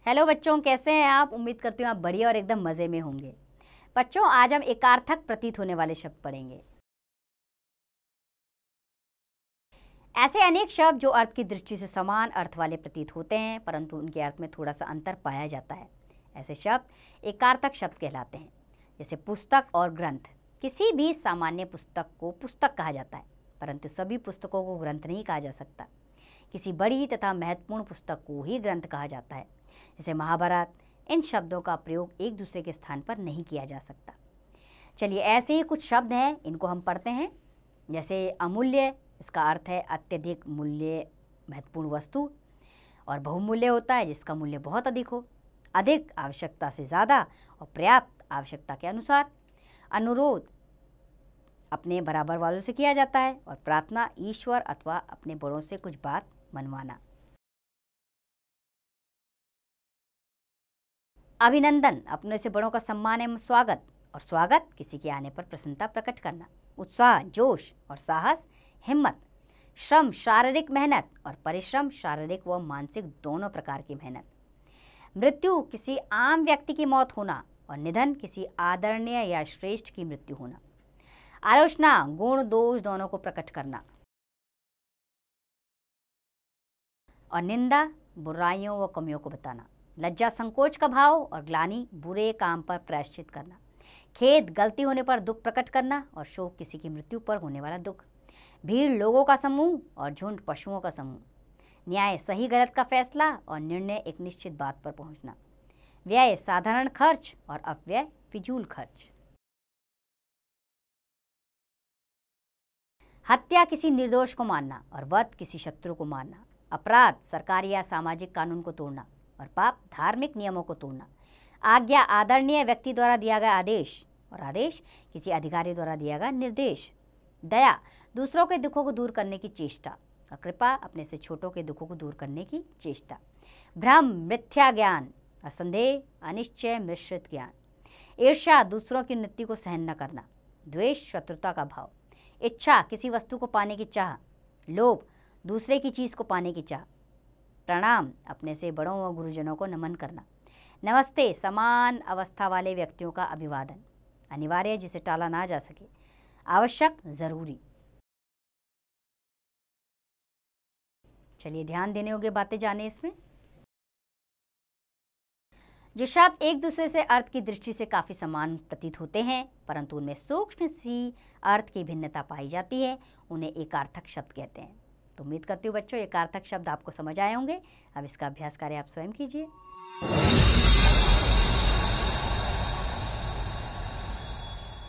Hello बच्चों, कैसे हैं आप। उम्मीद करती हूँ आप बढ़िया और एकदम मज़े में होंगे। बच्चों, आज हम एकार्थक प्रतीत होने वाले शब्द पढ़ेंगे। ऐसे अनेक शब्द जो अर्थ की दृष्टि से समान अर्थ वाले प्रतीत होते हैं, परंतु उनके अर्थ में थोड़ा सा अंतर पाया जाता है। ऐसे शब्द एकार्थक शब्द कहलाते हैं। जैसे पुस्तक और ग्रंथ। किसी भी सामान्य पुस्तक को पुस्तक कहा जाता है, परंतु सभी पुस्तकों को ग्रंथ नहीं कहा जा सकता। किसी बड़ी तथा महत्वपूर्ण पुस्तक को ही ग्रंथ कहा जाता है, जैसे महाभारत। इन शब्दों का प्रयोग एक दूसरे के स्थान पर नहीं किया जा सकता। चलिए, ऐसे ही कुछ शब्द हैं, इनको हम पढ़ते हैं। जैसे अमूल्य, इसका अर्थ है अत्यधिक मूल्य महत्वपूर्ण वस्तु। और बहुमूल्य होता है जिसका मूल्य बहुत अधिक हो, अधिक आवश्यकता से ज़्यादा और पर्याप्त आवश्यकता के अनुसार। अनुरोध अपने बराबर वालों से किया जाता है, और प्रार्थना ईश्वर अथवा अपने बड़ों से कुछ बात मनवाना। अभिनंदन अपने से बड़ों का सम्मान एवं स्वागत, और स्वागत किसी के आने पर प्रसन्नता प्रकट करना। उत्साह, जोश और साहस, हिम्मत। श्रम शारीरिक मेहनत, और परिश्रम शारीरिक व मानसिक दोनों प्रकार की मेहनत। मृत्यु किसी आम व्यक्ति की मौत होना, और निधन किसी आदरणीय या श्रेष्ठ की मृत्यु होना। आलोचना गुण दोष दोनों को प्रकट करना, और निंदा बुराइयों व कमियों को बताना। लज्जा संकोच का भाव, और ग्लानि बुरे काम पर प्रायश्चित करना। खेद गलती होने पर दुख प्रकट करना, और शोक किसी की मृत्यु पर होने वाला दुख। भीड़ लोगों का समूह, और झुंड पशुओं का समूह। न्याय सही गलत का फैसला, और निर्णय एक निश्चित बात पर पहुंचना। व्यय साधारण खर्च, और अपव्यय फिजूल खर्च। हत्या किसी निर्दोष को मारना, और वध किसी शत्रु को मारना। अपराध सरकारी या सामाजिक कानून को तोड़ना, और पाप धार्मिक नियमों को तोड़ना। आज्ञा आदरणीय व्यक्ति द्वारा दिया गया आदेश, और आदेश किसी अधिकारी द्वारा दिया गया निर्देश। दया दूसरों के दुखों को दूर करने की चेष्टा, और कृपा अपने से छोटों के दुखों को दूर करने की चेष्टा। भ्रम मिथ्या ज्ञान, और संदेह अनिश्चय मिश्रित ज्ञान। ईर्ष्या दूसरों की उन्नति को सहन न करना। द्वेष शत्रुता का भाव। इच्छा किसी वस्तु को पाने की चाह। लोभ दूसरे की चीज को पाने की चाह। प्रणाम अपने से बड़ों व गुरुजनों को नमन करना। नमस्ते समान अवस्था वाले व्यक्तियों का अभिवादन। अनिवार्य जिसे टाला ना जा सके, आवश्यक जरूरी। चलिए, ध्यान देने योग्य बातें जाने इसमें। जो शब्द एक दूसरे से अर्थ की दृष्टि से काफी समान प्रतीत होते हैं, परंतु उनमें सूक्ष्म सी अर्थ की भिन्नता पाई जाती है, उन्हें एकार्थक शब्द कहते हैं। तो उम्मीद करती हूँ बच्चों, एकार्थक शब्द आपको समझ आए होंगे। अब इसका अभ्यास कार्य आप स्वयं कीजिए।